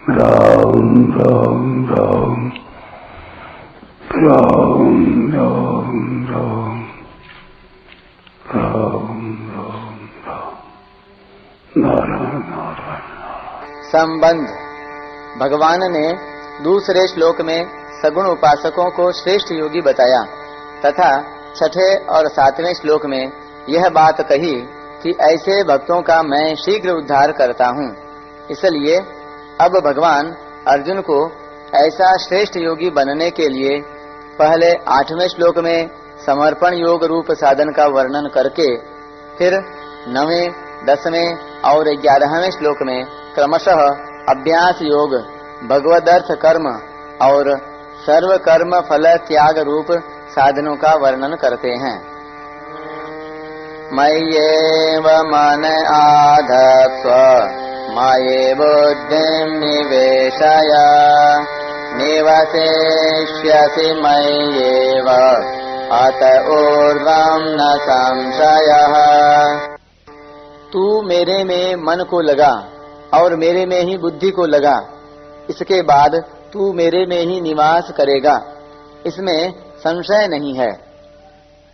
राम राम राम राम राम राम राम राम राम नारायण नारायण। संबंध। भगवान ने दूसरे श्लोक में सगुण उपासकों को श्रेष्ठ योगी बताया तथा छठे और सातवें श्लोक में यह बात कही कि ऐसे भक्तों का मैं शीघ्र उद्धार करता हूँ। इसलिए अब भगवान अर्जुन को ऐसा श्रेष्ठ योगी बनने के लिए पहले 8वें श्लोक में समर्पण योग रूप साधन का वर्णन करके फिर 9वें, 10वें और 11वें श्लोक में क्रमशः अभ्यास योग, भगवदर्थ कर्म और सर्व कर्म फल त्याग रूप साधनों का वर्णन करते हैं। मय्येव मन आधत्स्व मयि बुद्धिं निवेशय निवसिष्यसि मय्येव अत ऊर्ध्वं न संशयः। तू मेरे में मन को लगा और मेरे में ही बुद्धि को लगा, इसके बाद तू मेरे में ही निवास करेगा, इसमें संशय नहीं है।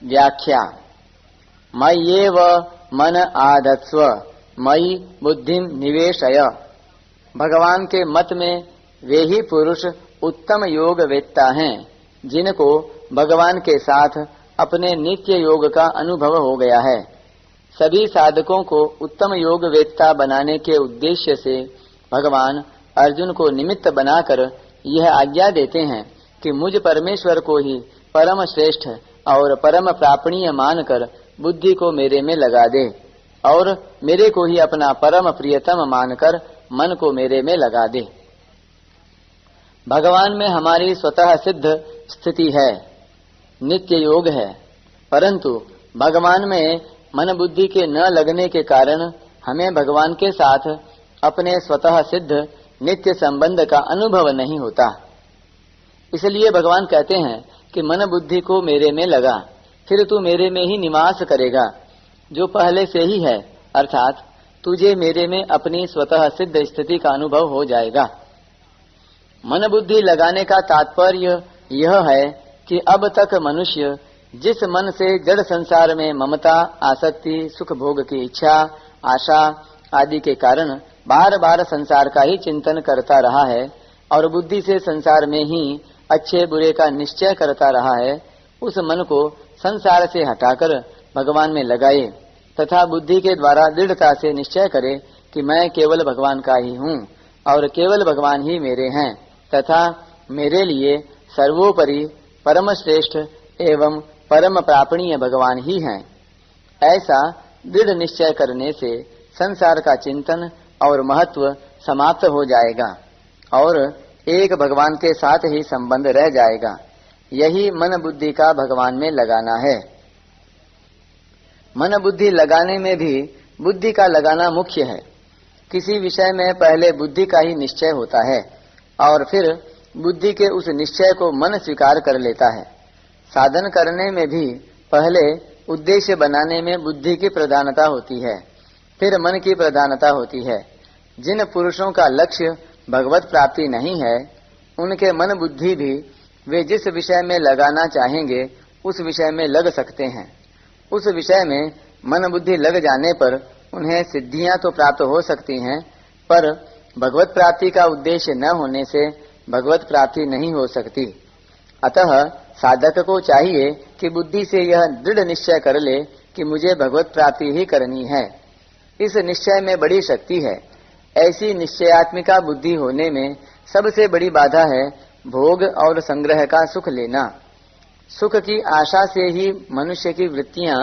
व्याख्या। मय्येव मन आधत्स्व मयि बुद्धिं निवेशय। भगवान के मत में वे ही पुरुष उत्तम योग वेत्ता हैं जिनको भगवान के साथ अपने नित्य योग का अनुभव हो गया है। सभी साधकों को उत्तम योग वेत्ता बनाने के उद्देश्य से भगवान अर्जुन को निमित्त बनाकर यह आज्ञा देते हैं कि मुझ परमेश्वर को ही परम श्रेष्ठ और परम प्रापणीय मानकर बुद्धि को मेरे में लगा दे और मेरे को ही अपना परम प्रियतम मानकर मन को मेरे में लगा दे। भगवान में हमारी स्वतः सिद्ध स्थिति है, नित्य योग है, परंतु भगवान में मन बुद्धि के न लगने के कारण हमें भगवान के साथ अपने स्वतः सिद्ध नित्य संबंध का अनुभव नहीं होता। इसलिए भगवान कहते हैं कि मन बुद्धि को मेरे में लगा, फिर तू मेरे में ही निवास करेगा, जो पहले से ही है, अर्थात तुझे मेरे में अपनी स्वतः सिद्ध स्थिति का अनुभव हो जाएगा। मन बुद्धि लगाने का तात्पर्य यह है कि अब तक मनुष्य जिस मन से जड़ संसार में ममता, आसक्ति, सुख भोग की इच्छा, आशा आदि के कारण बार बार संसार का ही चिंतन करता रहा है और बुद्धि से संसार में ही अच्छे बुरे का निश्चय करता रहा है, उस मन को संसार से हटाकर भगवान में लगाए तथा बुद्धि के द्वारा दृढ़ता से निश्चय करे कि मैं केवल भगवान का ही हूँ और केवल भगवान ही मेरे हैं तथा मेरे लिए सर्वोपरि परम श्रेष्ठ एवं परम प्रापणीय भगवान ही हैं। ऐसा दृढ़ निश्चय करने से संसार का चिंतन और महत्व समाप्त हो जाएगा और एक भगवान के साथ ही संबंध रह जाएगा। यही मन बुद्धि का भगवान में लगाना है। मन बुद्धि लगाने में भी बुद्धि का लगाना मुख्य है। किसी विषय में पहले बुद्धि का ही निश्चय होता है और फिर बुद्धि के उस निश्चय को मन स्वीकार कर लेता है। साधन करने में भी पहले उद्देश्य बनाने में बुद्धि की प्रधानता होती है, फिर मन की प्रधानता होती है। जिन पुरुषों का लक्ष्य भगवत प्राप्ति नहीं है, उनके मन बुद्धि भी वे जिस विषय में लगाना चाहेंगे उस विषय में लग सकते हैं। उस विषय में मन बुद्धि लग जाने पर उन्हें सिद्धियां तो प्राप्त हो सकती हैं, पर भगवत प्राप्ति का उद्देश्य न होने से भगवत प्राप्ति नहीं हो सकती। अतः साधक को चाहिए कि बुद्धि से यह दृढ़ निश्चय कर ले कि मुझे भगवत प्राप्ति ही करनी है। इस निश्चय में बड़ी शक्ति है। ऐसी निश्चयात्मिका बुद्धि होने में सबसे बड़ी बाधा है भोग और संग्रह का सुख लेना। सुख की आशा से ही मनुष्य की वृत्तियां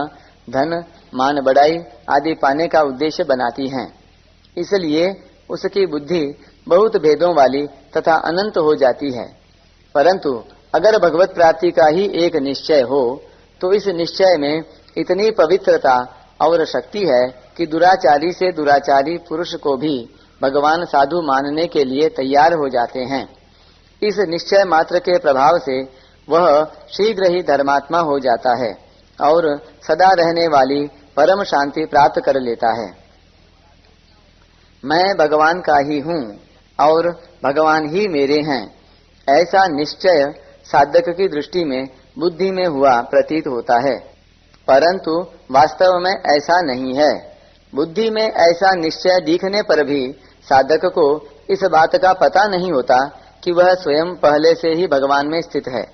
धन, मान बढ़ाई आदि पाने का उद्देश्य बनाती हैं। इसलिए उसकी बुद्धि बहुत भेदों वाली तथा अनंत हो जाती है। परंतु अगर भगवत प्राप्ति का ही एक निश्चय हो तो इस निश्चय में इतनी पवित्रता और शक्ति है कि दुराचारी से दुराचारी पुरुष को भी भगवान साधु मानने के लिए तैयार हो जाते हैं। इस निश्चय मात्र के प्रभाव से वह शीघ्र ही धर्मात्मा हो जाता है और सदा रहने वाली परम शांति प्राप्त कर लेता है। मैं भगवान का ही हूँ, और भगवान ही मेरे हैं, ऐसा निश्चय साधक की दृष्टि में बुद्धि में हुआ प्रतीत होता है, परंतु वास्तव में ऐसा नहीं है। बुद्धि में ऐसा निश्चय दिखने पर भी साधक को इस बात का पता नहीं होता कि वह स्वयं पहले से ही भगवान में स्थित है।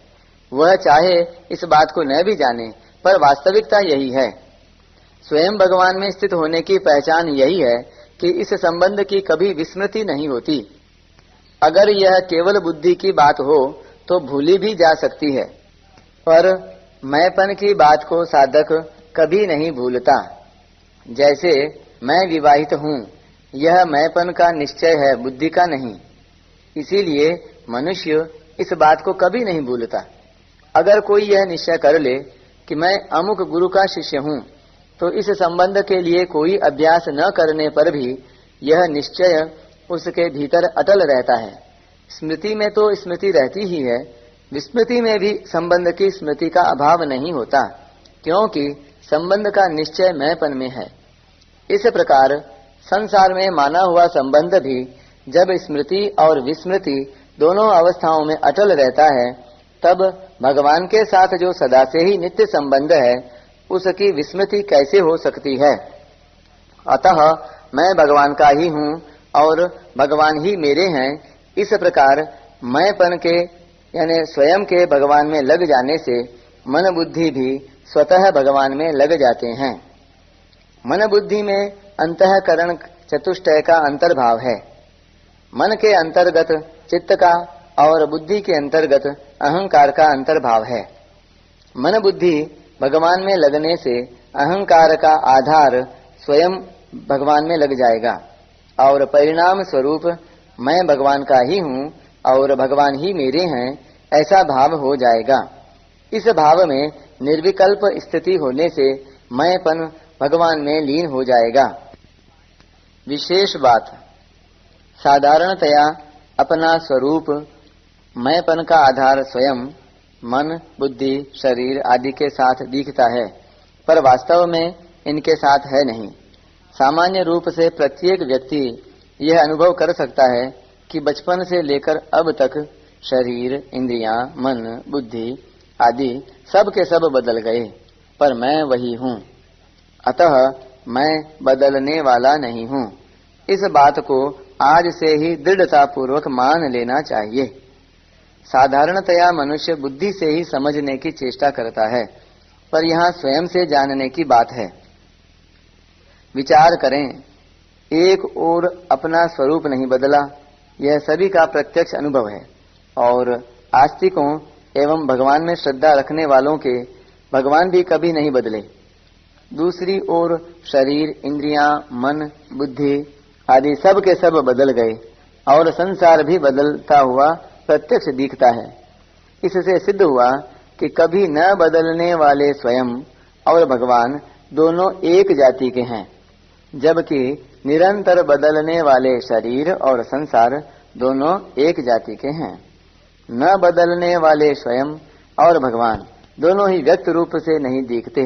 वह चाहे इस बात को न भी जाने, पर वास्तविकता यही है। स्वयं भगवान में स्थित होने की पहचान यही है कि इस संबंध की कभी विस्मृति नहीं होती। अगर यह केवल बुद्धि की बात हो तो भूली भी जा सकती है, पर मैंपन की बात को साधक कभी नहीं भूलता। जैसे मैं विवाहित हूँ, यह मैंपन का निश्चय है, बुद्धि का नहीं। इसीलिए मनुष्य इस बात को कभी नहीं भूलता। अगर कोई यह निश्चय कर ले कि मैं अमुक गुरु का शिष्य हूँ, तो इस संबंध के लिए कोई अभ्यास न करने पर भी यह निश्चय उसके भीतर अटल रहता है। स्मृति में तो स्मृति रहती ही है, विस्मृति में भी संबंध की स्मृति का अभाव नहीं होता, क्योंकि संबंध का निश्चय मैंपन में है। इस प्रकार संसार में माना हुआ संबंध भी जब स्मृति और विस्मृति दोनों अवस्थाओं में अटल रहता है, तब भगवान के साथ जो सदा से ही नित्य संबंध है, उसकी विस्मृति कैसे हो सकती है। अतः मैं भगवान का ही हूँ और भगवान ही मेरे हैं, इस प्रकार मैंपन के यानी स्वयं के भगवान में लग जाने से मन बुद्धि भी स्वतः भगवान में लग जाते हैं। मन बुद्धि में अंतःकरण चतुष्टय का अंतर्भाव है। मन के अंतर्गत चित्त का और बुद्धि के अंतर्गत अहंकार का अंतर्भाव है। मन बुद्धि भगवान में लगने से अहंकार का आधार स्वयं भगवान में लग जाएगा और परिणाम स्वरूप मैं भगवान का ही हूँ और भगवान ही मेरे हैं, ऐसा भाव हो जाएगा। इस भाव में निर्विकल्प स्थिति होने से मैंपन भगवान में लीन हो जाएगा। विशेष बात, साधारणतया अपना स्वरूप मैंपन का आधार स्वयं मन, बुद्धि, शरीर आदि के साथ दिखता है, पर वास्तव में इनके साथ है नहीं। सामान्य रूप से प्रत्येक व्यक्ति यह अनुभव कर सकता है कि बचपन से लेकर अब तक शरीर, इंद्रियां, मन, बुद्धि आदि सब के सब बदल गए, पर मैं वही हूँ। अतः मैं बदलने वाला नहीं हूँ। इस बात को आज से ही दृढ़ता पूर्वक मान लेना चाहिए। साधारणतया मनुष्य बुद्धि से ही समझने की चेष्टा करता है, पर यहाँ स्वयं से जानने की बात है। विचार करें, एक ओर अपना स्वरूप नहीं बदला, यह सभी का प्रत्यक्ष अनुभव है, और आस्तिकों एवं भगवान में श्रद्धा रखने वालों के भगवान भी कभी नहीं बदले। दूसरी ओर शरीर, इंद्रियां, मन, बुद्धि आदि सब के सब बदल गए और संसार भी बदलता हुआ प्रत्यक्ष दिखता है। इससे सिद्ध हुआ कि कभी न बदलने वाले स्वयं और भगवान दोनों एक जाति के हैं, जबकि निरंतर बदलने वाले शरीर और संसार दोनों एक जाति के हैं। न बदलने वाले स्वयं और भगवान दोनों ही व्यक्त रूप से नहीं दिखते,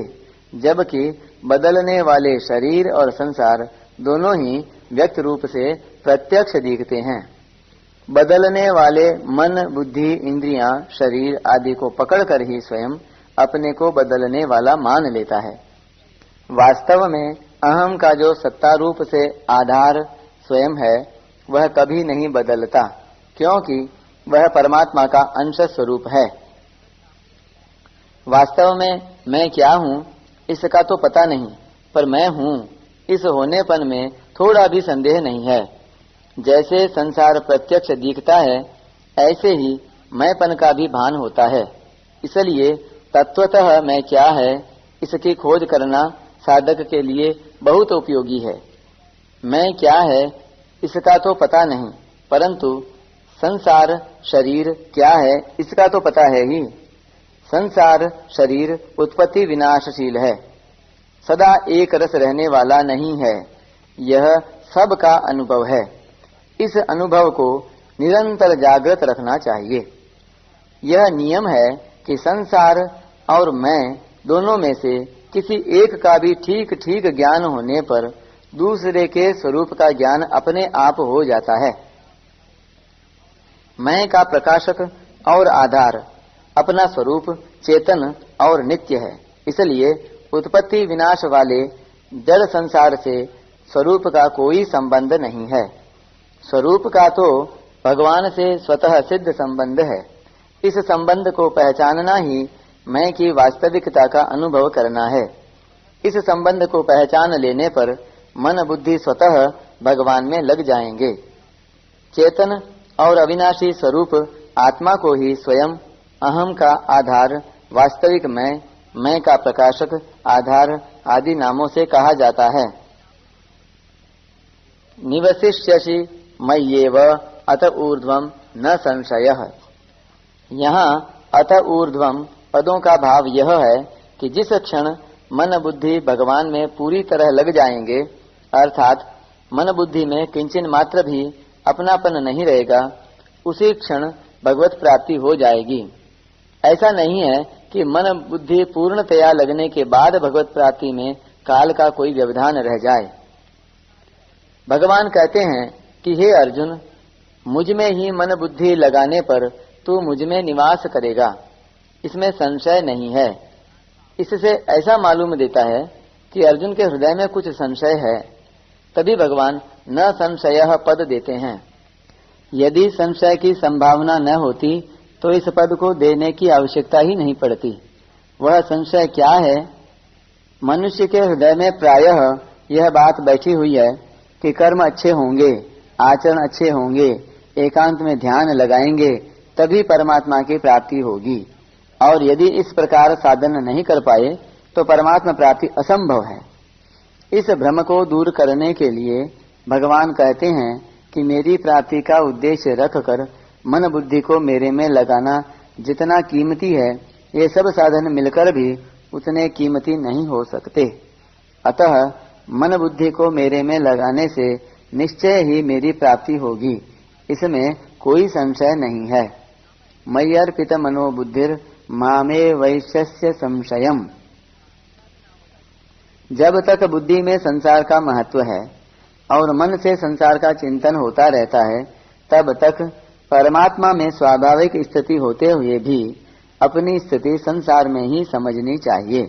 जबकि बदलने वाले शरीर और संसार दोनों ही व्यक्त रूप से प्रत्यक्ष दिखते हैं। बदलने वाले मन, बुद्धि, इंद्रियां, शरीर आदि को पकड़कर ही स्वयं अपने को बदलने वाला मान लेता है। वास्तव में अहम का जो सत्ता रूप से आधार स्वयं है, वह कभी नहीं बदलता, क्योंकि वह परमात्मा का अंश स्वरूप है। वास्तव में मैं क्या हूँ इसका तो पता नहीं, पर मैं हूँ इस होनेपन में थोड़ा भी संदेह नहीं है। जैसे संसार प्रत्यक्ष दिखता है, ऐसे ही मैंपन का भी भान होता है। इसलिए तत्वतः मैं क्या है, इसकी खोज करना साधक के लिए बहुत उपयोगी है। मैं क्या है इसका तो पता नहीं, परंतु संसार शरीर क्या है इसका तो पता है ही। संसार शरीर उत्पत्ति विनाशशील है, सदा एक रस रहने वाला नहीं है, यह सबका अनुभव है। इस अनुभव को निरंतर जागृत रखना चाहिए। यह नियम है कि संसार और मैं दोनों में से किसी एक का भी ठीक ठीक ज्ञान होने पर दूसरे के स्वरूप का ज्ञान अपने आप हो जाता है। मैं का प्रकाशक और आधार अपना स्वरूप चेतन और नित्य है। इसलिए उत्पत्ति विनाश वाले जड़ संसार से स्वरूप का कोई संबंध नहीं है। स्वरूप का तो भगवान से स्वतः सिद्ध संबंध है। इस संबंध को पहचानना ही मैं की वास्तविकता का अनुभव करना है। इस संबंध को पहचान लेने पर मन बुद्धि स्वतः भगवान में लग जाएंगे। चेतन और अविनाशी स्वरूप आत्मा को ही स्वयं अहम का आधार, वास्तविक मैं का प्रकाशक, आधार आदि नामों से कहा जाता है। निवसिष्यसि मय्येव अत ऊर्ध्वम न संशयः। यहाँ अत ऊर्ध्वम पदों का भाव यह है कि जिस क्षण मन बुद्धि भगवान में पूरी तरह लग जाएंगे, अर्थात मन बुद्धि में किंचन मात्र भी अपनापन नहीं रहेगा, उसी क्षण भगवत प्राप्ति हो जाएगी। ऐसा नहीं है कि मन बुद्धि पूर्णतया लगने के बाद भगवत प्राप्ति में काल का कोई व्यवधान रह जाए। भगवान कहते हैं कि हे अर्जुन, मुझ में ही मन बुद्धि लगाने पर तू मुझ में निवास करेगा, इसमें संशय नहीं है। इससे ऐसा मालूम देता है कि अर्जुन के हृदय में कुछ संशय है, तभी भगवान न संशयः पद देते हैं। यदि संशय की संभावना न होती तो इस पद को देने की आवश्यकता ही नहीं पड़ती। वह संशय क्या है? मनुष्य के हृदय में प्रायः यह बात बैठी हुई है कि कर्म अच्छे होंगे, आचरण अच्छे होंगे, एकांत में ध्यान लगाएंगे तभी परमात्मा की प्राप्ति होगी, और यदि इस प्रकार साधन नहीं कर पाए तो परमात्मा प्राप्ति असंभव है। इस भ्रम को दूर करने के लिए भगवान कहते हैं कि मेरी प्राप्ति का उद्देश्य रखकर मन बुद्धि को मेरे में लगाना जितना कीमती है, ये सब साधन मिलकर भी उतने कीमती नहीं हो सकते। अतः मन बुद्धि को मेरे में लगाने से निश्चय ही मेरी प्राप्ति होगी, इसमें कोई संशय नहीं है। मयि अर्पित मनो बुद्धिर मामे वैश्यस्य संशयम। जब तक बुद्धि में संसार का महत्व है और मन से संसार का चिंतन होता रहता है, तब तक परमात्मा में स्वाभाविक स्थिति होते हुए भी अपनी स्थिति संसार में ही समझनी चाहिए।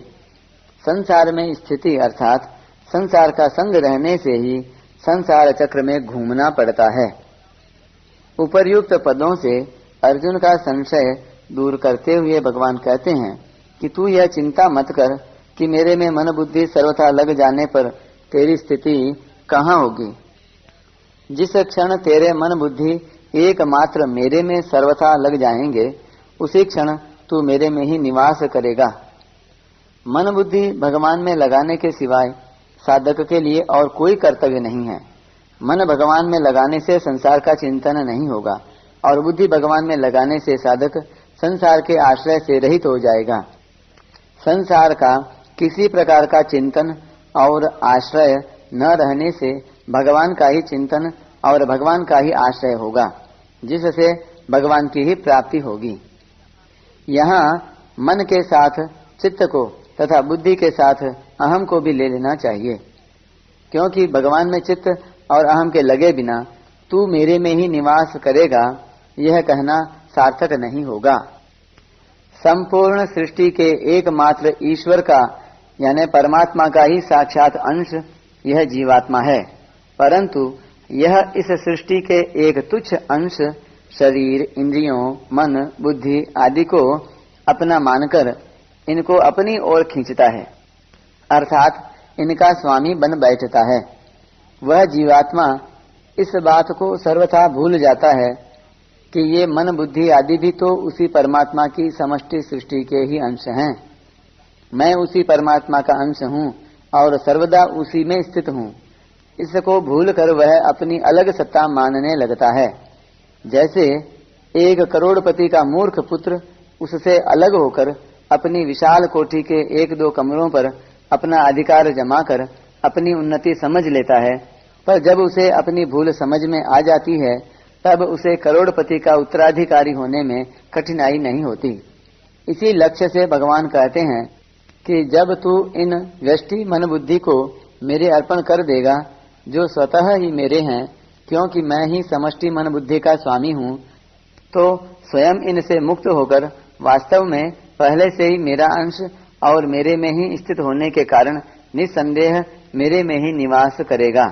संसार में स्थिति अर्थात संसार का संग रहने से ही संसार चक्र में घूमना पड़ता है। उपर्युक्त पदों से अर्जुन का संशय दूर करते हुए भगवान कहते हैं कि तू यह चिंता मत कर कि मेरे में मन बुद्धि सर्वथा लग जाने पर तेरी स्थिति कहाँ होगी। जिस क्षण तेरे मन बुद्धि एकमात्र मेरे में सर्वथा लग जाएंगे, उसी क्षण तू मेरे में ही निवास करेगा। मन बुद्धि भगवान में लगाने के सिवाय साधक के लिए और कोई कर्तव्य नहीं है। मन भगवान में लगाने से संसार का चिंतन नहीं होगा और बुद्धि भगवान में लगाने से साधक संसार के आश्रय से रहित हो जाएगा। संसार का किसी प्रकार का चिंतन और आश्रय न रहने से भगवान का ही चिंतन और भगवान का ही आश्रय होगा, जिससे भगवान की ही प्राप्ति होगी। यहाँ मन के साथ चित्त को तथा बुद्धि के साथ अहम को भी ले लेना चाहिए, क्योंकि भगवान में चित्त और अहम के लगे बिना तू मेरे में ही निवास करेगा, यह कहना सार्थक नहीं होगा। संपूर्ण सृष्टि के एकमात्र ईश्वर का यानी परमात्मा का ही साक्षात अंश यह जीवात्मा है, परंतु यह इस सृष्टि के एक तुच्छ अंश शरीर, इंद्रियों, मन, बुद्धि आदि को अपना मानकर इनको अपनी ओर खींचता है, अर्थात इनका स्वामी बन बैठता है। वह जीवात्मा इस बात को सर्वथा भूल जाता है कि ये मन बुद्धि आदि भी तो उसी परमात्मा की समष्टि सृष्टि के ही अंश हैं। मैं उसी परमात्मा का अंश हूँ और सर्वदा उसी में स्थित हूँ। इसको भूलकर वह अपनी अलग सत्ता मानने लगता है। जैसे एक करोड़पति का मूर्ख पुत्र उससे अलग होकर अपनी विशाल कोठी के एक दो कमरों पर अपना अधिकार जमा कर अपनी उन्नति समझ लेता है, पर जब उसे अपनी भूल समझ में आ जाती है तब उसे करोड़पति का उत्तराधिकारी होने में कठिनाई नहीं होती। इसी लक्ष्य से भगवान कहते हैं कि जब तू इन व्यष्टि मन बुद्धि को मेरे अर्पण कर देगा, जो स्वतः ही मेरे हैं, क्योंकि मैं ही समष्टि मन बुद्धि का स्वामी हूँ, तो स्वयं इनसे मुक्त होकर वास्तव में पहले से ही मेरा अंश और मेरे में ही स्थित होने के कारण निस्संदेह मेरे में ही निवास करेगा।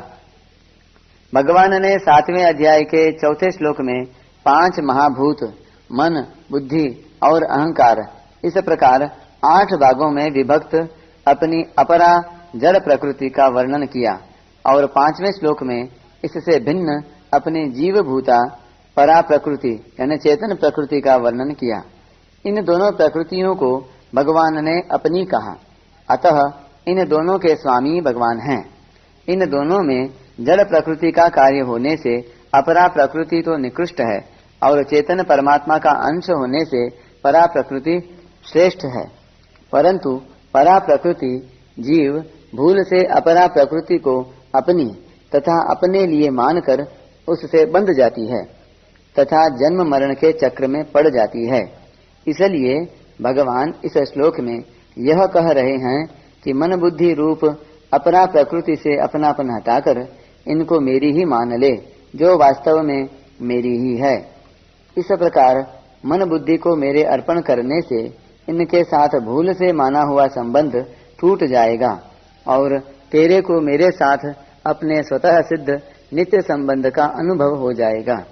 भगवान ने 7वें अध्याय के 4थे श्लोक में 5 महाभूत मन, बुद्धि और अहंकार इस प्रकार 8 भागों में विभक्त अपनी अपरा जड़ प्रकृति का वर्णन किया और 5वें श्लोक में इससे भिन्न अपनी जीव भूता परा प्रकृति यानी चेतन प्रकृति का वर्णन किया। इन दोनों प्रकृतियों को भगवान ने अपनी कहा, अतः इन दोनों के स्वामी भगवान हैं। इन दोनों में जड़ प्रकृति का कार्य होने से अपरा प्रकृति तो निकृष्ट है और चेतन परमात्मा का अंश होने से परा प्रकृति श्रेष्ठ है, परंतु परा प्रकृति जीव भूल से अपरा प्रकृति को अपनी तथा अपने लिए मानकर उससे बंध जाती है तथा जन्म मरण के चक्र में पड़ जाती है। इसलिए भगवान इस श्लोक में यह कह रहे हैं कि मन बुद्धि रूप अपरा प्रकृति से अपनापन हटाकर इनको मेरी ही मान ले, जो वास्तव में मेरी ही है। इस प्रकार मन बुद्धि को मेरे अर्पण करने से इनके साथ भूल से माना हुआ संबंध टूट जाएगा और तेरे को मेरे साथ अपने स्वतः सिद्ध नित्य संबंध का अनुभव हो जाएगा।